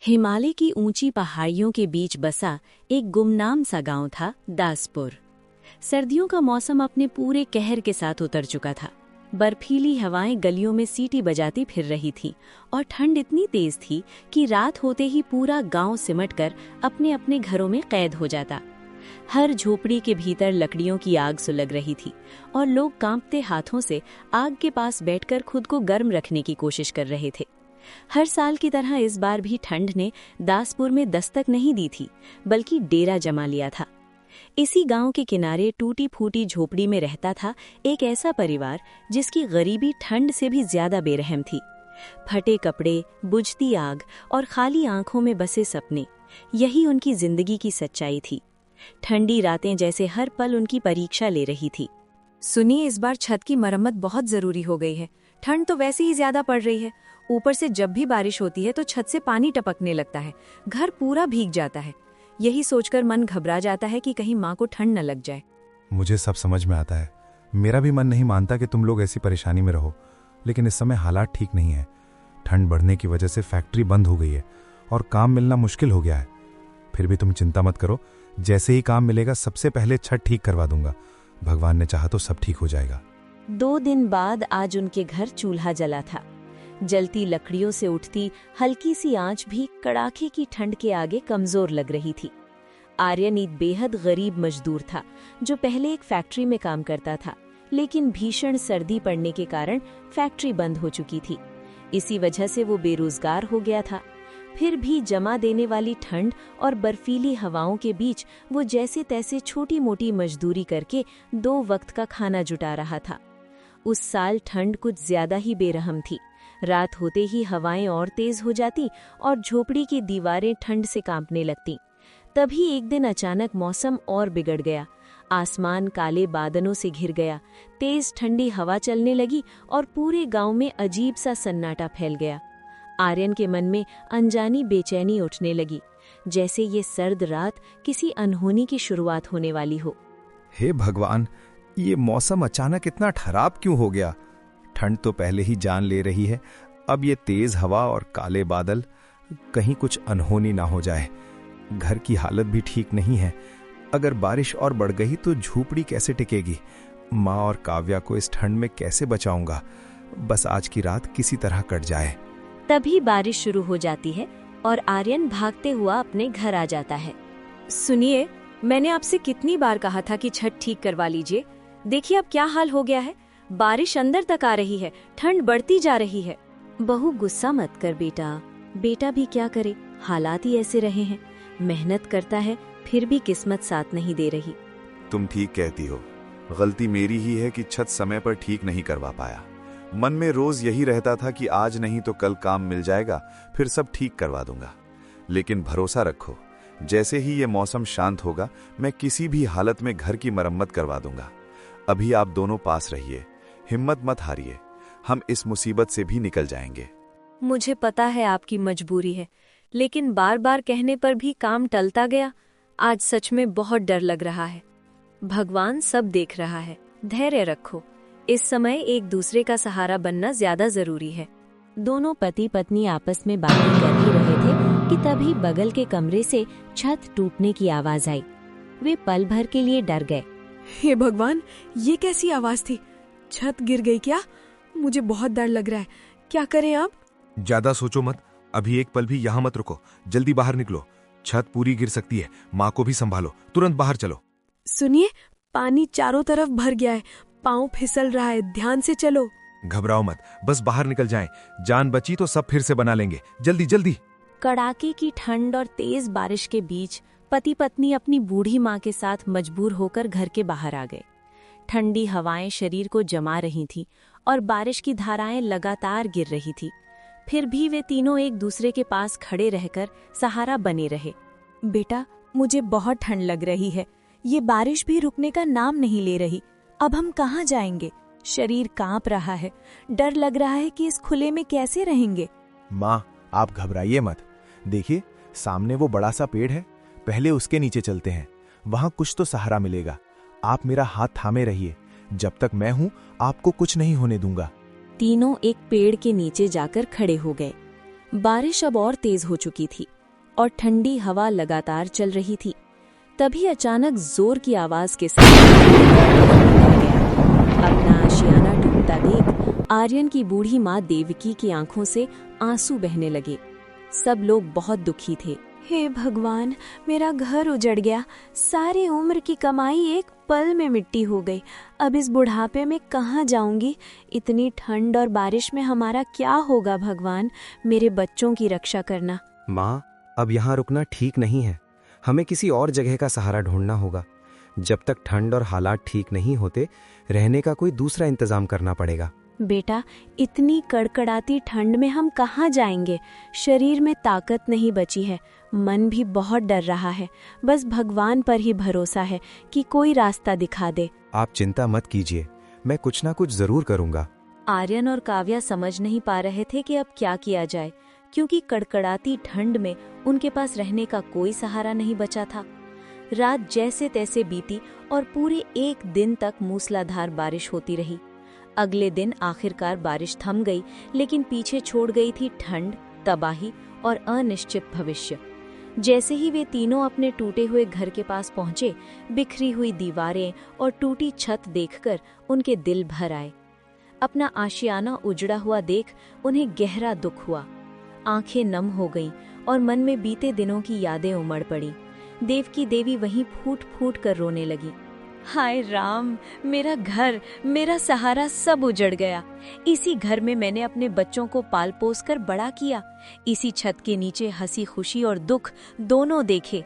हिमालय की ऊंची पहाड़ियों के बीच बसा एक गुमनाम सा गांव था दासपुर। सर्दियों का मौसम अपने पूरे कहर के साथ उतर चुका था। बर्फीली हवाएं गलियों में सीटी बजाती फिर रही थीं और ठंड इतनी तेज थी कि रात होते ही पूरा गांव सिमटकर अपने अपने घरों में कैद हो जाता। हर झोपड़ी के भीतर लकड़ियों की आग सुलग रही थी और लोग कांपते हाथों से आग के पास बैठकर खुद को गर्म रखने की कोशिश कर रहे थे। हर साल की तरह इस बार भी ठंड ने दासपुर में दस्तक नहीं दी थी, बल्कि डेरा जमा लिया था। इसी गांव के किनारे टूटी फूटी झोपड़ी में रहता था एक ऐसा परिवार जिसकी गरीबी ठंड से भी ज्यादा बेरहम थी। फटे कपड़े, बुझती आग और खाली आंखों में बसे सपने, यही उनकी जिंदगी की सच्चाई थी। ठंडी रातें जैसे हर पल उनकी परीक्षा ले रही थी। सुनिए, इस बार छत की मरम्मत बहुत जरूरी हो गई है। ठंड तो वैसे ही ज्यादा पड़ रही है, ऊपर से जब भी बारिश होती है तो छत से पानी टपकने लगता है, घर पूरा भीग जाता है। यही सोचकर मन घबरा जाता है कि कहीं माँ को ठंड न लग जाए। मुझे सब समझ में आता है। मेरा भी मन नहीं मानता कि तुम लोग ऐसी परेशानी में रहो, लेकिन इस समय हालात ठीक नहीं है। ठंड बढ़ने की वजह से फैक्ट्री बंद हो गई है और काम मिलना मुश्किल हो गया है। फिर भी तुम चिंता मत करो, जैसे ही काम मिलेगा सबसे पहले छत ठीक करवा दूंगा। भगवान ने चाहा तो सब ठीक हो जाएगा। 2 दिन बाद आज उनके घर चूल्हा जला था। जलती लकड़ियों से उठती हल्की सी आंच भी कड़ाके की ठंड के आगे कमजोर लग रही थी। आर्यन एक बेहद गरीब मजदूर था जो पहले एक फैक्ट्री में काम करता था, लेकिन भीषण सर्दी पड़ने के कारण फैक्ट्री बंद हो चुकी थी। इसी वजह से वो बेरोजगार हो गया था। फिर भी जमा देने वाली ठंड और बर्फीली हवाओं के बीच वो जैसे तैसे छोटी मोटी मजदूरी करके 2 वक्त का खाना जुटा रहा था। उस साल ठंड कुछ ज्यादा ही बेरहम थी। रात होते ही हवाएं और तेज हो जाती और झोपड़ी की दीवारें ठंड से कांपने लगती। तभी एक दिन अचानक मौसम और बिगड़ गया। आसमान काले बादलों से घिर गया, तेज ठंडी हवा चलने लगी और पूरे गांव में अजीब सा सन्नाटा फैल गया। आर्यन के मन में अनजानी बेचैनी उठने लगी, जैसे ये सर्द रात किसी अनहोनी की शुरुआत होने वाली हो। हे भगवान, ये मौसम अचानक इतना खराब क्यों हो गया? ठंड तो पहले ही जान ले रही है, अब ये तेज हवा और काले बादल, कहीं कुछ अनहोनी ना हो जाए। घर की हालत भी ठीक नहीं है। अगर बारिश और बढ़ गई तो झोपड़ी कैसे टिकेगी? माँ और काव्या को इस ठंड में कैसे बचाऊंगा? बस आज की रात किसी तरह कट जाए। तभी बारिश शुरू हो जाती है और आर्यन भागते हुआ अपने घर आ जाता है। सुनिए, मैंने आपसे कितनी बार कहा था कि छत ठीक करवा लीजिए। देखिए अब क्या हाल हो गया है। बारिश अंदर तक आ रही है, ठंड बढ़ती जा रही है। बहू, गुस्सा मत कर बेटा। बेटा भी क्या करे, हालात ही ऐसे रहे हैं। मेहनत करता है फिर भी किस्मत साथ नहीं दे रही। तुम ठीक कहती हो। गलती मेरी ही है कि छत समय पर ठीक नहीं करवा पाया। मन में रोज यही रहता था कि आज नहीं तो कल काम मिल जाएगा, फिर सब ठीक करवा दूंगा। लेकिन भरोसा रखो, जैसे ही ये मौसम शांत होगा मैं किसी भी हालत में घर की मरम्मत करवा दूंगा। अभी आप दोनों पास रहिए, हिम्मत मत हारिए, हम इस मुसीबत से भी निकल जाएंगे। मुझे पता है आपकी मजबूरी है, लेकिन बार बार कहने पर भी काम टलता गया। आज सच में बहुत डर लग रहा है। भगवान सब देख रहा है, धैर्य रखो। इस समय एक दूसरे का सहारा बनना ज्यादा जरूरी है। दोनों पति पत्नी आपस में बातें कर ही रहे थे कि तभी बगल के कमरे से छत टूटने की आवाज आई। वे पल भर के लिए डर गए। हे भगवान, ये कैसी आवाज थी? छत गिर गई क्या? मुझे बहुत डर लग रहा है। क्या करें अब? ज्यादा सोचो मत, अभी एक पल भी यहाँ मत रुको, जल्दी बाहर निकलो। छत पूरी गिर सकती है, माँ को भी संभालो, तुरंत बाहर चलो। सुनिए, पानी चारों तरफ भर गया है, पाँव फिसल रहा है, ध्यान से चलो। घबराओ मत, बस बाहर निकल जाएं। जान बची तो सब फिर से बना लेंगे, जल्दी जल्दी। कड़ाके की ठंड और तेज बारिश के बीच पति पत्नी अपनी बूढ़ी माँ के साथ मजबूर होकर घर के बाहर आ गए। ठंडी हवाएं शरीर को जमा रही थीं और बारिश की धाराएं लगातार गिर रही थी। फिर भी वे तीनों एक दूसरे के पास खड़े रहकर सहारा बने रहे। बेटा, मुझे बहुत ठंड लग रही है। ये बारिश भी रुकने का नाम नहीं ले रही। अब हम कहाँ जाएंगे? शरीर कांप रहा है, डर लग रहा है कि इस खुले में कैसे रहेंगे। माँ, आप घबराइए मत। देखिए, सामने वो बड़ा सा पेड़ है, पहले उसके नीचे चलते हैं, वहां कुछ तो सहारा मिलेगा। आप मेरा हाथ थामे रहिए, जब तक मैं हूं आपको कुछ नहीं होने दूंगा। तीनों एक पेड़ के नीचे जाकर खड़े हो गए। बारिश अब और तेज हो चुकी थी और ठंडी हवा लगातार चल रही थी। तभी अचानक जोर की आवाज के साथ अपना आशियाना टूटता देख आर्यन की बूढ़ी माँ देवकी की आंखों से आंसू बहने लगे। सब लोग बहुत दुखी थे। हे भगवान, मेरा घर उजड़ गया, सारी उम्र की कमाई एक पल में मिट्टी हो गई। अब इस बुढ़ापे में कहाँ जाऊंगी? इतनी ठंड और बारिश में हमारा क्या होगा? भगवान, मेरे बच्चों की रक्षा करना। माँ, अब यहाँ रुकना ठीक नहीं है। हमें किसी और जगह का सहारा ढूंढना होगा। जब तक ठंड और हालात ठीक नहीं होते, रहने का कोई दूसरा इंतजाम करना पड़ेगा। बेटा, इतनी कड़कड़ाती ठंड में हम कहाँ जाएंगे? शरीर में ताकत नहीं बची है, मन भी बहुत डर रहा है। बस भगवान पर ही भरोसा है कि कोई रास्ता दिखा दे। आप चिंता मत कीजिए, मैं कुछ ना कुछ जरूर करूंगा। आर्यन और काव्या समझ नहीं पा रहे थे कि अब क्या किया जाए, क्योंकि कड़कड़ाती ठंड में उनके पास रहने का कोई सहारा नहीं बचा था। रात जैसे तैसे बीती और पूरे एक दिन तक मूसलाधार बारिश होती रही। अगले दिन आखिरकार बारिश थम गई, लेकिन पीछे छोड़ गई थी ठंड, तबाही और अनिश्चित भविष्य। जैसे ही वे तीनों अपने टूटे हुए घर के पास पहुंचे, बिखरी हुई दीवारें और टूटी छत देखकर उनके दिल भर आए। अपना आशियाना उजड़ा हुआ देख उन्हें गहरा दुख हुआ। आंखें नम हो गईं और मन में बीते दिनों की यादें उमड़ पड़ी। देवकी देवी वहीं फूट फूट कर रोने लगी। हाय राम, मेरा घर, मेरा सहारा सब उजड़ गया। इसी घर में मैंने अपने बच्चों को पाल पोस कर बड़ा किया। इसी छत के नीचे हंसी खुशी और दुख दोनों देखे।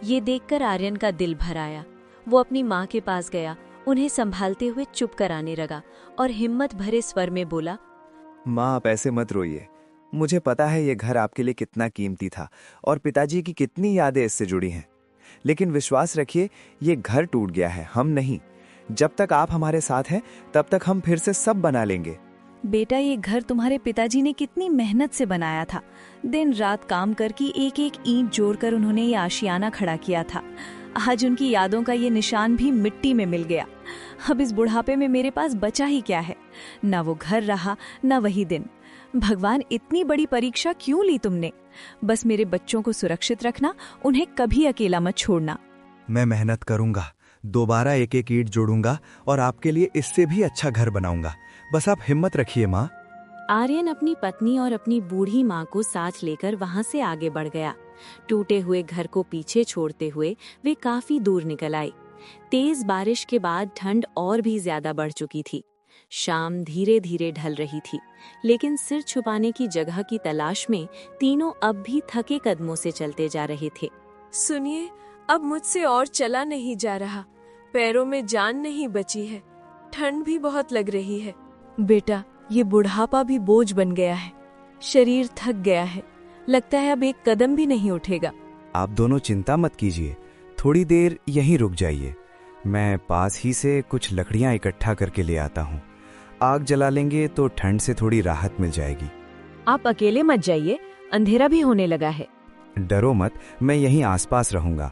ये देखकर आर्यन का दिल भर आया। वो अपनी माँ के पास गया, उन्हें संभालते हुए चुप कराने लगा और हिम्मत भरे स्वर में बोला, माँ, आप ऐसे मत रोइए। मुझे पता है ये घर आपके लिए कितना कीमती था और पिताजी की कितनी यादें इससे जुड़ी हैं। लेकिन विश्वास रखिए, ये घर टूट गया है, हम नहीं। जब तक आप हमारे साथ हैं, तब तक हम फिर से सब बना लेंगे। बेटा, ये घर तुम्हारे पिताजी ने कितनी मेहनत से बनाया था। दिन रात काम करके एक एक ईंट जोड़कर उन्होंने ये आशियाना खड़ा किया था। आज उनकी यादों का ये निशान भी मिट्टी में मिल गया। अब इस बुढ़ापे में मेरे पास बचा ही क्या है? न वो घर रहा, न वही दिन। भगवान, इतनी बड़ी परीक्षा क्यों ली तुमने? बस मेरे बच्चों को सुरक्षित रखना, उन्हें कभी अकेला मत छोड़ना। मैं मेहनत करूंगा, दोबारा एक एक ईंट जोड़ूंगा और आपके लिए इससे भी अच्छा घर बनाऊंगा। बस आप हिम्मत रखिए माँ। आर्यन अपनी पत्नी और अपनी बूढ़ी माँ को साथ लेकर वहां से आगे बढ़ गया। टूटे हुए घर को पीछे छोड़ते हुए वे काफी दूर निकल आए। तेज बारिश के बाद ठंड और भी ज्यादा बढ़ चुकी थी। शाम धीरे धीरे ढल रही थी, लेकिन सिर छुपाने की जगह की तलाश में तीनों अब भी थके कदमों से चलते जा रहे थे। सुनिए, अब मुझसे और चला नहीं जा रहा। पैरों में जान नहीं बची है, ठंड भी बहुत लग रही है। बेटा, ये बुढ़ापा भी बोझ बन गया है। शरीर थक गया है, लगता है अब एक कदम भी नहीं उठेगा। आप दोनों चिंता मत कीजिए, थोड़ी देर यहीं रुक जाइए। मैं पास ही से कुछ लकड़ियां इकट्ठा करके ले आता हूँ। आग जला लेंगे तो ठंड से थोड़ी राहत मिल जाएगी। आप अकेले मत जाइए, अंधेरा भी होने लगा है। डरो मत, मैं यहीं आसपास रहूंगा।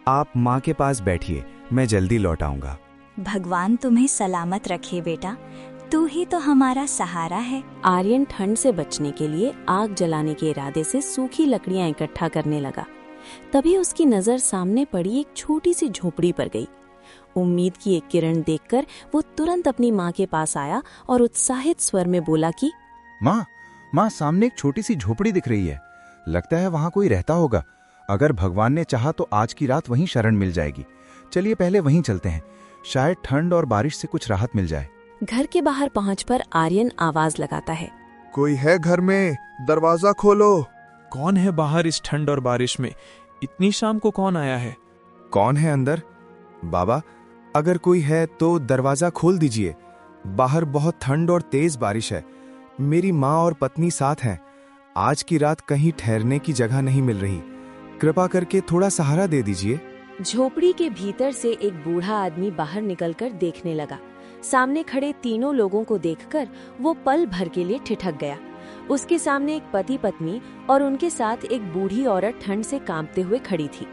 आप माँ के पास बैठिए, मैं जल्दी लौट आऊंगा। भगवान तुम्हें सलामत रखे बेटा, तू ही तो हमारा सहारा है। आर्यन ठंड से बचने के लिए आग जलाने के इरादे से सूखी लकड़ियां इकट्ठा करने लगा। तभी उसकी नजर सामने पड़ी एक छोटी सी झोपड़ी पर गई। उम्मीद की एक किरण देखकर वो तुरंत अपनी माँ के पास आया और उत्साहित स्वर में बोला कि माँ, सामने एक छोटी सी झोपड़ी दिख रही है। लगता है वहाँ कोई रहता होगा। अगर भगवान ने चाहा तो आज की रात वहीं शरण मिल जाएगी। चलिए पहले वहीं चलते हैं, शायद ठंड और बारिश से कुछ राहत मिल जाए। घर के बाहर पहुंचकर आर्यन आवाज लगाता है, कोई है घर में? दरवाजा खोलो। कौन है बाहर इस ठंड और बारिश में? इतनी शाम को कौन आया है? कौन है अंदर? बाबा, अगर कोई है तो दरवाजा खोल दीजिए। बाहर बहुत ठंड और तेज बारिश है। मेरी माँ और पत्नी साथ हैं। आज की रात कहीं ठहरने की जगह नहीं मिल रही। कृपा करके थोड़ा सहारा दे दीजिए। झोपड़ी के भीतर से एक बूढ़ा आदमी बाहर निकलकर देखने लगा। सामने खड़े तीनों लोगों को देखकर वो पल भर के लिए ठिठक गया। उसके सामने एक पति पत्नी और उनके साथ एक बूढ़ी औरत ठंड से कांपते हुए खड़ी थी।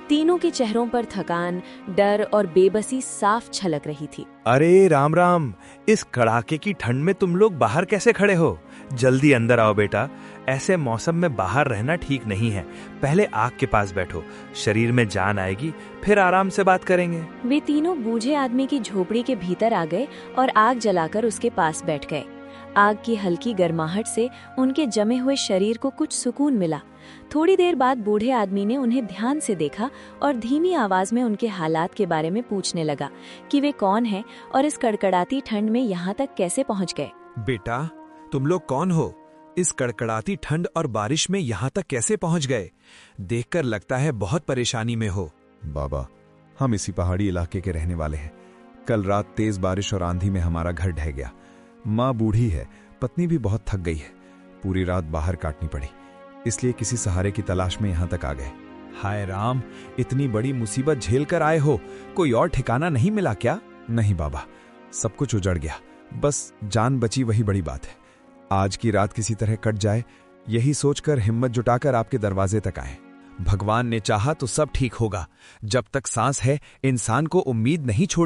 तीनों के चेहरों पर थकान, डर और बेबसी साफ झलक रही थी। अरे राम राम, इस कड़ाके की ठंड में तुम लोग बाहर कैसे खड़े हो? जल्दी अंदर आओ बेटा, ऐसे मौसम में बाहर रहना ठीक नहीं है। पहले आग के पास बैठो, शरीर में जान आएगी, फिर आराम से बात करेंगे। वे तीनों बूढ़े आदमी की झोपड़ी के भीतर आ गए और आग जलाकर उसके पास बैठ गए। आग की हल्की गर्माहट से उनके जमे हुए शरीर को कुछ सुकून मिला। थोड़ी देर बाद बूढ़े आदमी ने उन्हें ध्यान से देखा और धीमी आवाज में उनके हालात के बारे में पूछने लगा कि वे कौन हैं और इस कड़कड़ाती ठंड में यहाँ तक कैसे पहुँच गए। बेटा, तुम लोग कौन हो? इस कड़कड़ाती ठंड और बारिश में यहाँ तक कैसे पहुँच गए? देखकर लगता है बहुत परेशानी में हो। बाबा, हम इसी पहाड़ी इलाके के रहने वाले हैं। कल रात तेज बारिश और आंधी में हमारा घर ढह गया। माँ बूढ़ी है, पत्नी भी बहुत थक गई है। पूरी रात बाहर काटनी पड़ी, इसलिए किसी सहारे की तलाश में यहाँ तक आ गए। हाय राम, इतनी बड़ी मुसीबत झेल कर आए हो, कोई और ठिकाना नहीं मिला क्या? नहीं बाबा, सब कुछ उजड़ गया, बस जान बची वही बड़ी बात है। आज की रात किसी तरह कट जाए, यही सोचकर हिम्मत जुटाकर आपके दरवाजे तक आए। भगवान ने चाहा तो सब ठीक होगा। जब तक सांस है इंसान को उम्मीद नहीं छोड़